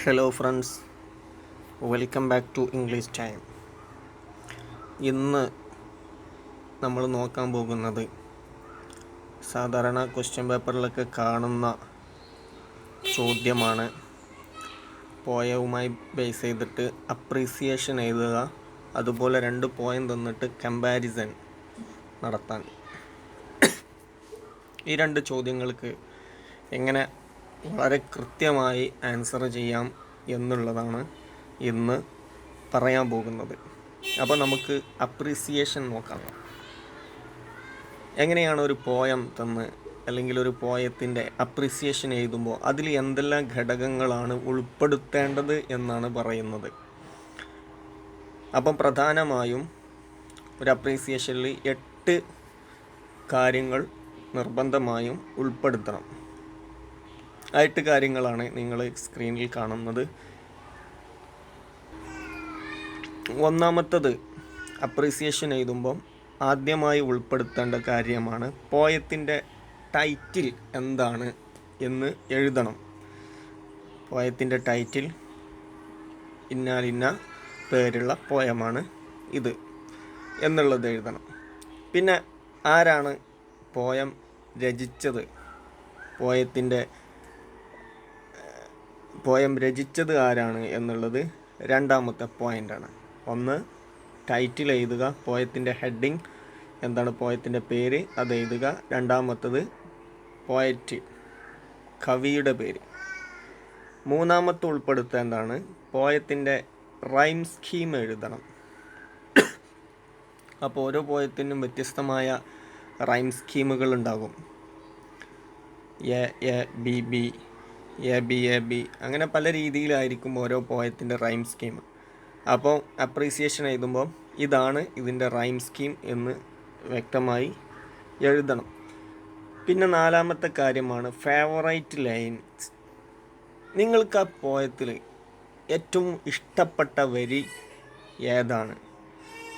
Hello friends, welcome back to English time. ഇന്ന് നമ്മൾ നോക്കാൻ പോകുന്നത് സാധാരണ ക്വസ്റ്റ്യൻ പേപ്പറിലൊക്കെ കാണുന്ന ചോദ്യമാണ്. പോയവുമായി ബേസ് ചെയ്തിട്ട് അപ്രീസിയേഷൻ എഴുതുക, അതുപോലെ 2 പോയം തന്നിട്ട് കമ്പാരിസൺ നടത്താൻ. ഈ 2 ചോദ്യങ്ങൾക്ക് എങ്ങനെ വളരെ കൃത്യമായി ആൻസർ ചെയ്യാം എന്നുള്ളതാണ് ഇന്ന് പറയാൻ പോകുന്നത്. അപ്പോൾ നമുക്ക് അപ്രീസിയേഷൻ നോക്കാം. എങ്ങനെയാണ് ഒരു പോയം തന്ന് അല്ലെങ്കിൽ ഒരു പോയത്തിൻ്റെ അപ്രീസിയേഷൻ എഴുതുമ്പോൾ അതിൽ എന്തെല്ലാം ഘടകങ്ങളാണ് ഉൾപ്പെടുത്തേണ്ടത് എന്നാണ് പറയുന്നത്. അപ്പം പ്രധാനമായും ഒരു അപ്രീസിയേഷനിൽ 8 കാര്യങ്ങൾ നിർബന്ധമായും ഉൾപ്പെടുത്തണം. 8 കാര്യങ്ങളാണ് നിങ്ങൾ സ്ക്രീനിൽ കാണുന്നത്. ഒന്നാമത്തത്, അപ്രീസിയേഷൻ എഴുതുമ്പം ആദ്യമായി ഉൾപ്പെടുത്തേണ്ട കാര്യമാണ് പോയത്തിൻ്റെ ടൈറ്റിൽ എന്താണ് എന്ന് എഴുതണം. പോയത്തിൻ്റെ ടൈറ്റിൽ ഇന്ന പേരുള്ള പോയമാണ് ഇത് എന്നുള്ളത് എഴുതണം. പിന്നെ ആരാണ് പോയം രചിച്ചത്, പോയം രചിച്ചത് ആരാണ് എന്നുള്ളത് രണ്ടാമത്തെ പോയിൻ്റാണ്. ഒന്ന്, ടൈറ്റിൽ എഴുതുക, പോയത്തിൻ്റെ ഹെഡിങ് എന്താണ്, പോയത്തിൻ്റെ പേര് അത് എഴുതുക. രണ്ടാമത്തത് പോയറ്റ്, കവിയുടെ പേര്. മൂന്നാമത്തെ ഉൾപ്പെടുത്തേണ്ടതാണ് പോയത്തിൻ്റെ റൈം സ്കീം എഴുതണം. അപ്പോൾ ഓരോ പോയത്തിനും വ്യത്യസ്തമായ റൈം സ്കീമുകൾ ഉണ്ടാകും. A A B B, A B അങ്ങനെ പല രീതിയിലായിരിക്കും ഓരോ പോയത്തിൻ്റെ റൈം സ്കീം. അപ്പോൾ അപ്രീസിയേഷൻ എഴുതുമ്പോൾ ഇതാണ് ഇതിൻ്റെ റൈം സ്കീം എന്ന് വ്യക്തമായി എഴുതണം. പിന്നെ നാലാമത്തെ കാര്യമാണ് ഫേവറേറ്റ് ലൈൻസ്. നിങ്ങൾക്ക് ആ പോയത്തിൽ ഏറ്റവും ഇഷ്ടപ്പെട്ട വരി ഏതാണ്?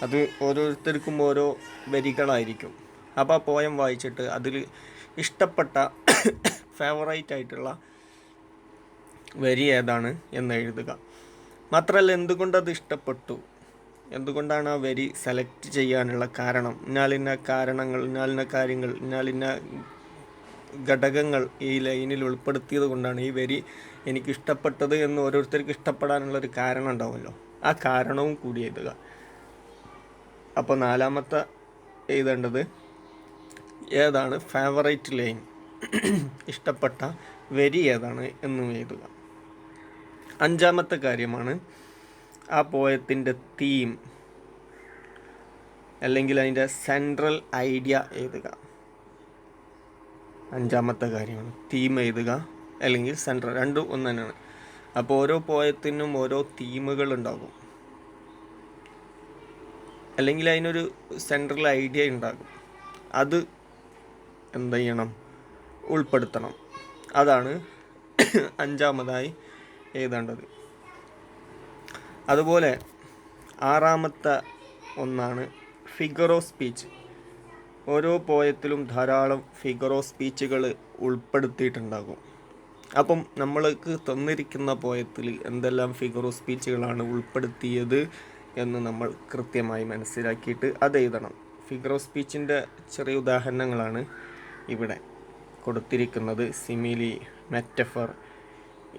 അത് ഓരോരുത്തർക്കും ഓരോ വരികളായിരിക്കും. അപ്പോൾ ആ പോയം വായിച്ചിട്ട് അതിൽ ഇഷ്ടപ്പെട്ട ഫേവറേറ്റ് ആയിട്ടുള്ള വരി ഏതാണ് എന്ന് എഴുതുക. മാത്രമല്ല, എന്തുകൊണ്ടത് ഇഷ്ടപ്പെട്ടു, എന്തുകൊണ്ടാണ് ആ വരി സെലക്ട് ചെയ്യാനുള്ള കാരണം, ഇന്നാലിന്ന കാരണങ്ങൾ, ഇന്നാലിന്ന കാര്യങ്ങൾ, ഇന്നാലിന്ന ഘടകങ്ങൾ ഈ ലൈനിൽ ഉൾപ്പെടുത്തിയത് കൊണ്ടാണ് ഈ വരി എനിക്ക് ഇഷ്ടപ്പെട്ടത് എന്ന് ഓരോരുത്തർക്ക് ഇഷ്ടപ്പെടാനുള്ളൊരു കാരണം ഉണ്ടാവുമല്ലോ, ആ കാരണവും കൂടി എഴുതുക. അപ്പോൾ നാലാമത്തെ എഴുതേണ്ടത് ഏതാണ് ഫേവറേറ്റ് ലൈൻ, ഇഷ്ടപ്പെട്ട വരി ഏതാണ് എന്നും എഴുതുക. അഞ്ചാമത്തെ കാര്യമാണ് ആ പോയത്തിൻ്റെ തീം അല്ലെങ്കിൽ അതിൻ്റെ സെൻട്രൽ ഐഡിയ എഴുതുക. അഞ്ചാമത്തെ കാര്യമാണ് തീം എഴുതുക അല്ലെങ്കിൽ സെൻട്രൽ, രണ്ടും ഒന്ന് തന്നെയാണ്. അപ്പോൾ ഓരോ പോയത്തിനും ഓരോ തീമുകൾ ഉണ്ടാകും, അല്ലെങ്കിൽ അതിനൊരു സെൻട്രൽ ഐഡിയ ഉണ്ടാകും. അത് എന്ത് ചെയ്യണം, ഉൾപ്പെടുത്തണം. അതാണ് അഞ്ചാമതായി എഴുതേണ്ടത്. അതുപോലെ ആറാമത്തെ ഒന്നാണ് ഫിഗർ ഓഫ് സ്പീച്ച്. ഓരോ പോയത്തിലും ധാരാളം ഫിഗർ ഓഫ് സ്പീച്ചുകൾ ഉൾപ്പെടുത്തിയിട്ടുണ്ടാകും. അപ്പം നമ്മൾക്ക് തന്നിരിക്കുന്ന പോയത്തിൽ എന്തെല്ലാം ഫിഗർ ഓഫ് സ്പീച്ചുകളാണ് ഉൾപ്പെടുത്തിയത് എന്ന് നമ്മൾ കൃത്യമായി മനസ്സിലാക്കിയിട്ട് അത് എഴുതണം. ഫിഗർ ഓഫ് സ്പീച്ചിൻ്റെ ചെറിയ ഉദാഹരണങ്ങളാണ് ഇവിടെ കൊടുത്തിരിക്കുന്നത്. Simile, metaphor,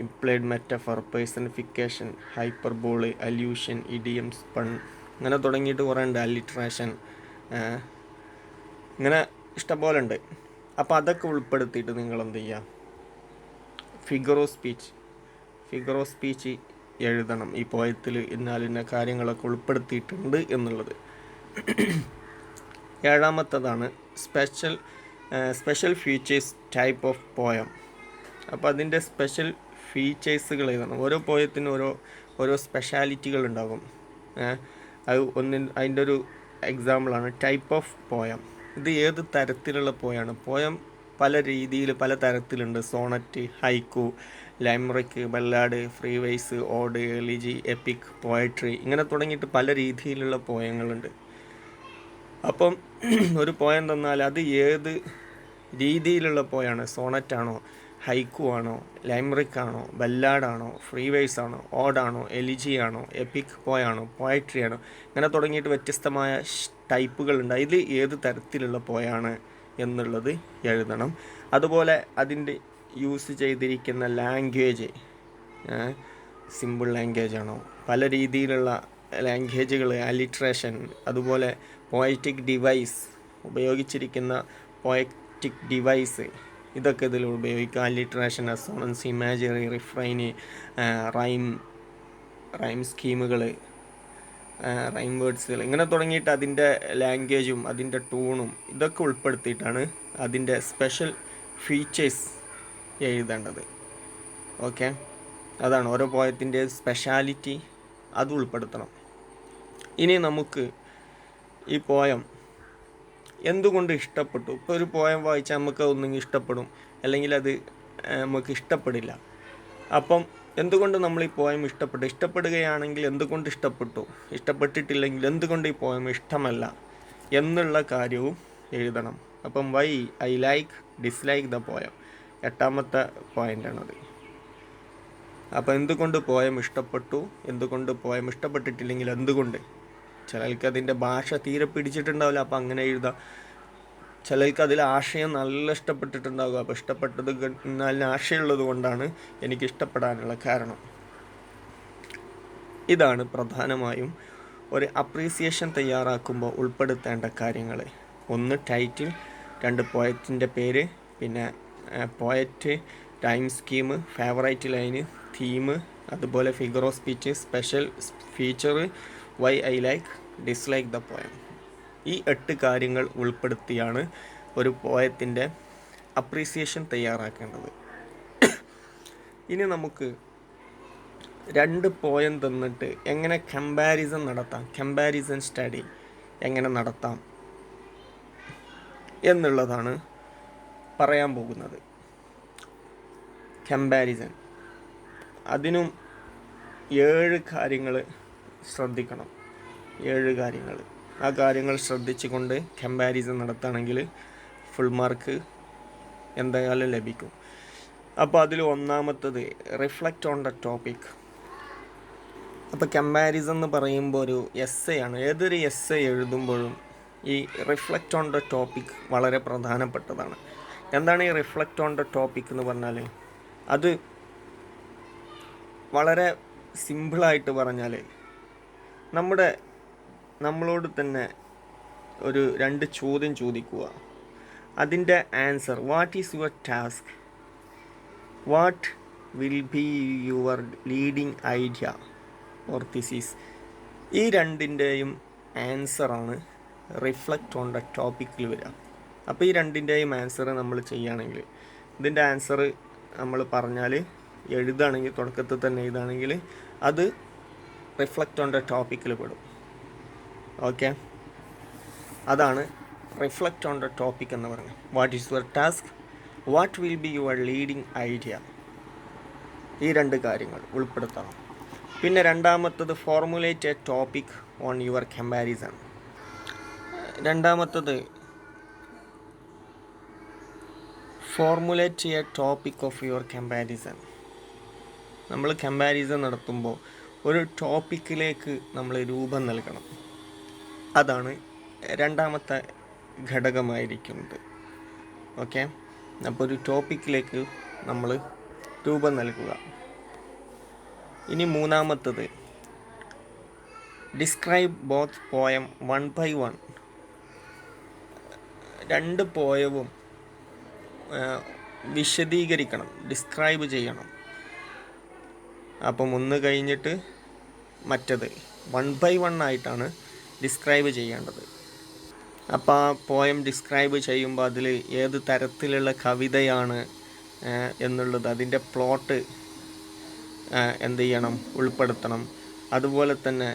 implied metaphor, personification, hyperbole, allusion, idioms, pun, അങ്ങനെ തുടങ്ങിയിട്ട് കുറേ ഉണ്ട്. അലിട്രേഷൻ, ഇങ്ങനെ ഇഷ്ടംപോലെ ഉണ്ട്. അപ്പോൾ അതൊക്കെ ഉൾപ്പെടുത്തിയിട്ട് നിങ്ങൾ എന്ത് ചെയ്യുക, ഫിഗർ ഓഫ് സ്പീച്ച് എഴുതണം. ഈ പോയത്തിൽ ഇന്ന കാര്യങ്ങളൊക്കെ ഉൾപ്പെടുത്തിയിട്ടുണ്ട് എന്നുള്ളത്. ഏഴാമത്തതാണ് special features type of poem. അപ്പോൾ അതിൻ്റെ സ്പെഷ്യൽ ഫീച്ചേഴ്സുകൾ എഴുതണം. ഓരോ പോയത്തിനും ഓരോ സ്പെഷ്യാലിറ്റികൾ ഉണ്ടാകും. അത് അതിൻ്റെ ഒരു എക്സാമ്പിളാണ് ടൈപ്പ് ഓഫ് പോയം. ഇത് ഏത് തരത്തിലുള്ള പോയാണ്? പോയം പല രീതിയിൽ പല തരത്തിലുണ്ട്. Sonnet, haiku, limerick, ballad, free verse, ode, elegy, epic, poetry, ഇങ്ങനെ തുടങ്ങിയിട്ട് പല രീതിയിലുള്ള പോയങ്ങളുണ്ട്. അപ്പം ഒരു പോയം തന്നാൽ അത് ഏത് രീതിയിലുള്ള പോയാണ്, സോണറ്റാണോ, ഹൈക്കു ആണോ, ലൈംറിക് ആണോ, ബല്ലാഡാണോ, ഫ്രീ വേഴ്സ് ആണോ, ഓഡാണോ, എലിജി ആണോ, എപ്പിക് പോയാണോ, പോയട്രി ആണോ, ഇങ്ങനെ തുടങ്ങിയിട്ട് വ്യത്യസ്തമായ ടൈപ്പുകളുണ്ട്. അതിൽ ഏത് തരത്തിലുള്ള പോയാണ് എന്നുള്ളത് എഴുതണം. അതുപോലെ അതിൻ്റെ യൂസ് ചെയ്തിരിക്കുന്ന ലാംഗ്വേജ് സിമ്പിൾ ലാംഗ്വേജ് ആണോ, പല രീതിയിലുള്ള ലാംഗ്വേജുകൾ, അലിട്രേഷൻ, അതുപോലെ പോയറ്റിക് ഡിവൈസ്, ഉപയോഗിച്ചിരിക്കുന്ന പോയറ്റിക് ഡിവൈസ് ഇതൊക്കെ ഇതിൽ ഉപയോഗിക്കുക. അലിട്രേഷൻ, അസോണൻസ്, ഇമാജിനറി, റിഫ്രൈന്, റൈം സ്കീമുകൾ, റൈം വേർഡ്സുകൾ, ഇങ്ങനെ തുടങ്ങിയിട്ട് അതിൻ്റെ ലാംഗ്വേജും അതിൻ്റെ ടൂണും ഇതൊക്കെ ഉൾപ്പെടുത്തിയിട്ടാണ് അതിൻ്റെ സ്പെഷ്യൽ ഫീച്ചേഴ്സ് എഴുതേണ്ടത്. ഓക്കെ, അതാണ് ഓരോ പോയത്തിൻ്റെ സ്പെഷ്യാലിറ്റി, അത് ഉൾപ്പെടുത്തണം. ഇനി നമുക്ക് ഈ പോയം എന്തുകൊണ്ട് ഇഷ്ടപ്പെട്ടു. ഇപ്പോൾ ഒരു പോയം വായിച്ചാൽ നമുക്ക് ഒന്നെങ്കിൽ ഇഷ്ടപ്പെടും, അല്ലെങ്കിൽ അത് നമുക്ക് ഇഷ്ടപ്പെടില്ല. അപ്പം എന്തുകൊണ്ട് നമ്മൾ ഈ പോയം ഇഷ്ടപ്പെട്ടു, ഇഷ്ടപ്പെടുകയാണെങ്കിൽ എന്തുകൊണ്ട് ഇഷ്ടപ്പെട്ടു, ഇഷ്ടപ്പെട്ടിട്ടില്ലെങ്കിൽ എന്തുകൊണ്ട് ഈ പോയം ഇഷ്ടമല്ല എന്നുള്ള കാര്യവും എഴുതണം. അപ്പം why I like dislike the poem 8ാമത്തെ പോയിൻ്റാണത്. അപ്പോൾ എന്തുകൊണ്ട് പോയം ഇഷ്ടപ്പെട്ടു, എന്തുകൊണ്ട് പോയം ഇഷ്ടപ്പെട്ടിട്ടില്ലെങ്കിൽ എന്തുകൊണ്ട്. ചിലർക്ക് അതിൻ്റെ ഭാഷ തീരെ പിടിച്ചിട്ടുണ്ടാവില്ല, അപ്പോൾ അങ്ങനെ എഴുതാം. ചിലർക്ക് അതിൽ ആശയം നല്ല ഇഷ്ടപ്പെട്ടിട്ടുണ്ടാകും. അപ്പോൾ ഇഷ്ടപ്പെട്ടത് നല്ല ആശയമുള്ളത് കൊണ്ടാണ് എനിക്ക് ഇഷ്ടപ്പെടാനുള്ള കാരണം. ഇതാണ് പ്രധാനമായും ഒരു അപ്രീസിയേഷൻ തയ്യാറാക്കുമ്പോൾ ഉൾപ്പെടുത്തേണ്ട കാര്യങ്ങൾ. 1 ടൈറ്റിൽ, 2 പോയറ്റിൻ്റെ പേര്, പിന്നെ poet, rhyme scheme, favourite line, theme, അതുപോലെ figure of speech, special feature, why I like dislike the poem. ഈ 8 കാര്യങ്ങൾ ഉൾപ്പെടുത്തിയാണ് ഒരു പോയത്തിൻ്റെ അപ്രീസിയേഷൻ തയ്യാറാക്കേണ്ടത്. ഇനി നമുക്ക് 2 പോയം തന്നിട്ട് എങ്ങനെ കമ്പാരിസൺ നടത്താം, കമ്പാരിസൺ സ്റ്റഡി എങ്ങനെ നടത്താം എന്നുള്ളതാണ് പറയാൻ പോകുന്നത്. കമ്പാരിസൺ, അതിനും 7 കാര്യങ്ങൾ ശ്രദ്ധിക്കണം. 7 കാര്യങ്ങൾ, ആ കാര്യങ്ങൾ ശ്രദ്ധിച്ചുകൊണ്ട് കമ്പാരിസൺ നടത്തുകയാണെങ്കിൽ ഫുൾ മാർക്ക് എന്തായാലും ലഭിക്കും. അപ്പോൾ അതിൽ 1ാമത്തത് റിഫ്ലക്റ്റ് ഓൺ ദ ടോപ്പിക്. അപ്പോൾ കമ്പാരിസൺ എന്ന് പറയുമ്പോൾ ഒരു എസ്സേ ആണ്. ഏതൊരു എസ്സേ എഴുതുമ്പോഴും ഈ റിഫ്ലക്റ്റ് ഓൺ ദ ടോപ്പിക് വളരെ പ്രധാനപ്പെട്ടതാണ്. എന്താണ് ഈ റിഫ്ലക്റ്റ് ഓൺ ദ ടോപ്പിക് എന്ന് പറഞ്ഞാൽ, അത് വളരെ സിമ്പിളായിട്ട് പറഞ്ഞാൽ നമ്മളോട് തന്നെ ഒരു 2 ചോദ്യം ചോദിക്കുക. അതിൻ്റെ answer, what is your task, what will be your leading idea or theses. ഈ 2ൻ്റെയും ആൻസറാണ് റിഫ്ലക്റ്റ് ഓൺ ദ ടോപ്പിക്കിൽ വരിക. അപ്പോൾ ഈ 2ൻ്റെയും ആൻസർ നമ്മൾ ചെയ്യുകയാണെങ്കിൽ, ഇതിൻ്റെ ആൻസർ നമ്മൾ പറഞ്ഞാൽ എഴുതുകയാണെങ്കിൽ, തുടക്കത്തിൽ തന്നെ എഴുതുകയാണെങ്കിൽ അത് റിഫ്ലക്റ്റ് ഓൺ ദ ടോപ്പിക്കിൽ പെടും. ഓക്കെ, അതാണ് റിഫ്ലക്റ്റ് ഓൺ ദ ടോപ്പിക് എന്ന് പറയുന്നത്. What is your task, what will be your leading idea. ഈ 2 കാര്യങ്ങൾ ഉൾപ്പെടുത്തണം. പിന്നെ 2ാമത്തത് formulate a topic on your comparison. 2ാമത്തത് formulate a topic of your comparison. നമ്മൾ കമ്പാരിസൺ നടത്തുമ്പോൾ ഒരു ടോപ്പിക്കിലേക്ക് നമ്മൾ രൂപം നൽകണം. അതാണ് 2ാമത്തെ ഘടകമായിരിക്കുന്നത്. ഓക്കെ, അപ്പോൾ ഒരു ടോപ്പിക്കിലേക്ക് നമ്മൾ രൂപം നൽകുക. ഇനി 3ാമത്തത് ഡിസ്ക്രൈബ് ബോത്ത് പോയം 1 by 1. 2 പോയവും വിശദീകരിക്കണം, ഡിസ്ക്രൈബ് ചെയ്യണം. അപ്പം 1 കഴിഞ്ഞിട്ട് മറ്റത് 1 by 1 ആയിട്ടാണ് ഡിസ്ക്രൈബ് ചെയ്യേണ്ടത്. അപ്പോൾ ആ പോയം ഡിസ്ക്രൈബ് ചെയ്യുമ്പോൾ അതിൽ ഏത് തരത്തിലുള്ള കവിതയാണ് എന്നുള്ളത്, അതിൻ്റെ പ്ലോട്ട് എന്ത് ചെയ്യണം, ഉൾപ്പെടുത്തണം. അതുപോലെ തന്നെ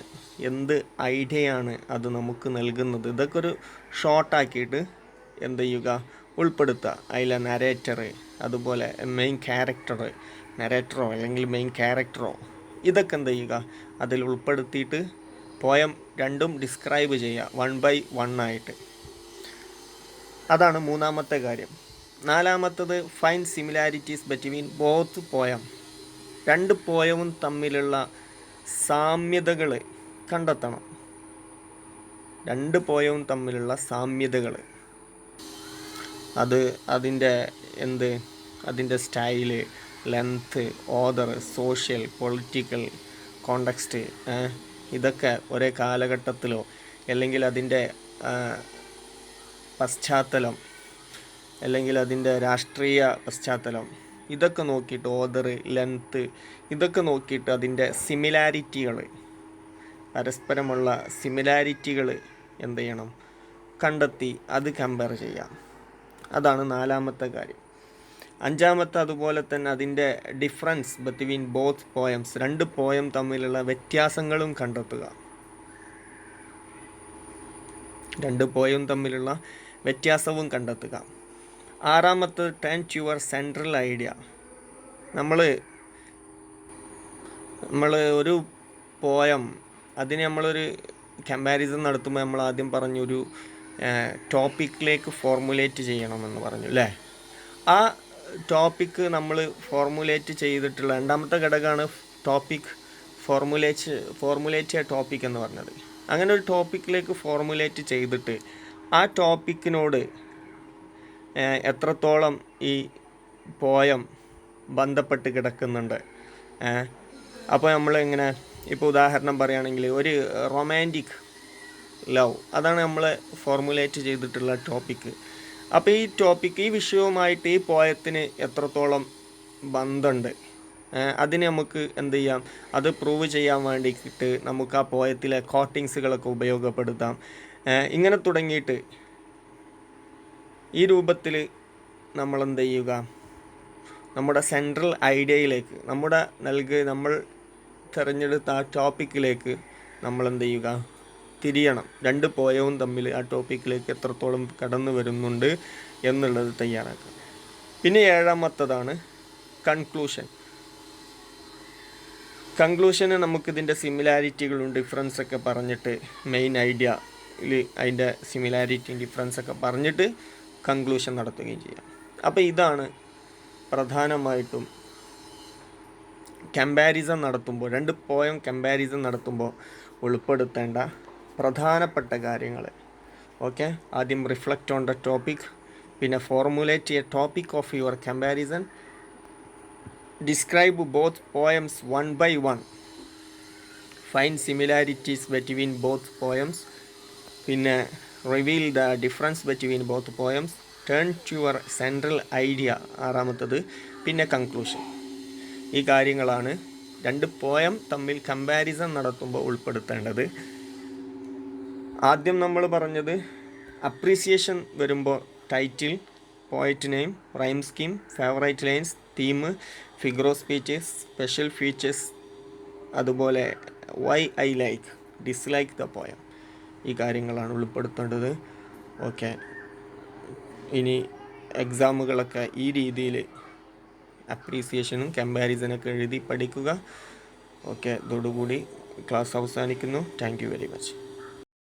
എന്ത് ഐഡിയയാണ് അത് നമുക്ക് നൽകുന്നത്, ഇതൊക്കെ ഒരു ഷോർട്ടാക്കിയിട്ട് എന്ത് ചെയ്യുക, ഉൾപ്പെടുത്തുക. അതിലെ നരേറ്റർ, അതുപോലെ മെയിൻ ക്യാരക്ടർ, നരേറ്ററോ അല്ലെങ്കിൽ മെയിൻ ക്യാരക്ടറോ, ഇതൊക്കെ എന്ത് ചെയ്യുക, അതിൽ ഉൾപ്പെടുത്തിയിട്ട് പോയം 2ഉം ഡിസ്ക്രൈബ് ചെയ്യുക 1 by 1 ആയിട്ട്. അതാണ് 3ാമത്തെ കാര്യം. നാലാമത്തത് fine similarities between both poem. രണ്ട് പോയവും തമ്മിലുള്ള സാമ്യതകൾ കണ്ടെത്തണം. രണ്ട് പോയവും തമ്മിലുള്ള സാമ്യതകൾ, അത് അതിൻ്റെ style, length, order, social, political context, ഇതൊക്കെ ഒരേ കാലഘട്ടത്തിലോ അല്ലെങ്കിൽ അതിൻ്റെ പശ്ചാത്തലം അല്ലെങ്കിൽ അതിൻ്റെ രാഷ്ട്രീയ പശ്ചാത്തലം, ഇതൊക്കെ നോക്കിയിട്ട്, ഓർഡർ, ലെങ്ത്ത്, ഇതൊക്കെ നോക്കിയിട്ട് അതിൻ്റെ സിമിലാരിറ്റികൾ, പരസ്പരമുള്ള സിമിലാരിറ്റികൾ എന്ത് ചെയ്യണം, കണ്ടെത്തി അത് കമ്പയർ ചെയ്യാം. അതാണ് നാലാമത്തെ കാര്യം. അഞ്ചാമത്തെ അതുപോലെ തന്നെ അതിൻ്റെ ഡിഫറൻസ് ബിറ്റ്വീൻ ബോത്ത് പോയംസ്, രണ്ട് പോയം തമ്മിലുള്ള വ്യത്യാസങ്ങളും കണ്ടെത്തുക. രണ്ട് പോയം തമ്മിലുള്ള വ്യത്യാസവും കണ്ടെത്തുക. ആറാമത്തത് turn to your central idea. നമ്മൾ ഒരു പോയം, അതിന് നമ്മളൊരു കമ്പാരിസൺ നടത്തുമ്പോൾ നമ്മൾ ആദ്യം പറഞ്ഞൊരു ടോപ്പിക്കിലേക്ക് ഫോർമുലേറ്റ് ചെയ്യണമെന്ന് പറഞ്ഞു അല്ലേ. ആ ടോപ്പിക്ക് നമ്മൾ ഫോർമുലേറ്റ് ചെയ്തിട്ടുള്ള രണ്ടാമത്തെ ഘടകമാണ് ടോപ്പിക് ഫോർമുലേറ്റ് ടോപ്പിക് എന്ന് പറഞ്ഞത്. അങ്ങനെ ഒരു ടോപ്പിക്കിലേക്ക് ഫോർമുലേറ്റ് ചെയ്തിട്ട് ആ ടോപ്പിക്കിനോട് എത്രത്തോളം ഈ പോയം ബന്ധപ്പെട്ട് കിടക്കുന്നുണ്ട്. അപ്പോൾ നമ്മൾ ഇങ്ങനെ ഇപ്പോൾ ഉദാഹരണം പറയുകയാണെങ്കിൽ ഒരു റൊമാൻറ്റിക് ലവ്, അതാണ് നമ്മൾ ഫോർമുലേറ്റ് ചെയ്തിട്ടുള്ള ടോപ്പിക്ക്. അപ്പോൾ ഈ ടോപ്പിക്ക്, ഈ വിഷയവുമായിട്ട് ഈ പോയത്തിന് എത്രത്തോളം ബന്ധമുണ്ട്, അതിന് നമുക്ക് എന്ത് ചെയ്യാം, അത് പ്രൂവ് ചെയ്യാൻ വേണ്ടിയിട്ട് നമുക്ക് ആ പോയത്തിലെ കോട്ടിങ്സുകളൊക്കെ ഉപയോഗപ്പെടുത്താം. ഇങ്ങനെ തുടങ്ങിയിട്ട് ഈ രൂപത്തിൽ നമ്മൾ എന്ത് ചെയ്യുക, നമ്മുടെ സെൻട്രൽ ഐഡിയയിലേക്ക്, നമ്മൾ തിരഞ്ഞെടുത്ത ആ ടോപ്പിക്കിലേക്ക് നമ്മൾ എന്ത് ചെയ്യുക, തിരിയണം. രണ്ട് പോയവും തമ്മിൽ ആ ടോപ്പിക്കിലേക്ക് എത്രത്തോളം കടന്നു വരുന്നുണ്ട് എന്നുള്ളത് തയ്യാറാക്കുക. പിന്നെ ഏഴാമത്തതാണ് കൺക്ലൂഷന് നമുക്കിതിൻ്റെ സിമിലാരിറ്റികളും ഡിഫറൻസൊക്കെ പറഞ്ഞിട്ട്, മെയിൻ ഐഡിയയിൽ അതിൻ്റെ സിമിലാരിറ്റിയും ഡിഫറൻസൊക്കെ പറഞ്ഞിട്ട് കൺക്ലൂഷൻ നടത്തുകയും ചെയ്യാം. അപ്പോൾ ഇതാണ് പ്രധാനമായിട്ടും കമ്പാരിസൺ നടത്തുമ്പോൾ, രണ്ട് പോയം കമ്പാരിസൺ നടത്തുമ്പോൾ ഉൾപ്പെടുത്തേണ്ട പ്രധാനപ്പെട്ട കാര്യങ്ങൾ. ഓക്കെ, ആദ്യം റിഫ്ലക്റ്റ് ഓൺ ദ ടോപ്പിക്, പിന്നെ formulate a topic of your comparison, describe both poems one by one, find similarities between both poems, പിന്നെ reveal the difference between both poems, turn to your central idea, ആറാമത്തത്, പിന്നെ conclusion. ഈ കാര്യങ്ങളാണ് രണ്ട് poem തമ്മിൽ comparison നടത്തുമ്പോൾ ഉൾപ്പെടുത്തേണ്ടത്. ആദ്യം നമ്മൾ പറഞ്ഞത് അപ്രീസിയേഷൻ വരുമ്പോൾ title, poet name, rhyme scheme, favourite lines, theme, figure of speech, special features, അതുപോലെ why I like, dislike the poem. ഈ കാര്യങ്ങളാണ് ഉൾപ്പെടുത്തേണ്ടത്. ഓക്കെ, ഇനി എക്സാമുകളൊക്കെ ഈ രീതിയിൽ അപ്രീസിയേഷനും കമ്പാരിസനൊക്കെ എഴുതി പഠിക്കുക. ഓക്കെ, ഇതോടുകൂടി ക്ലാസ് അവസാനിക്കുന്നു. Thank you very much.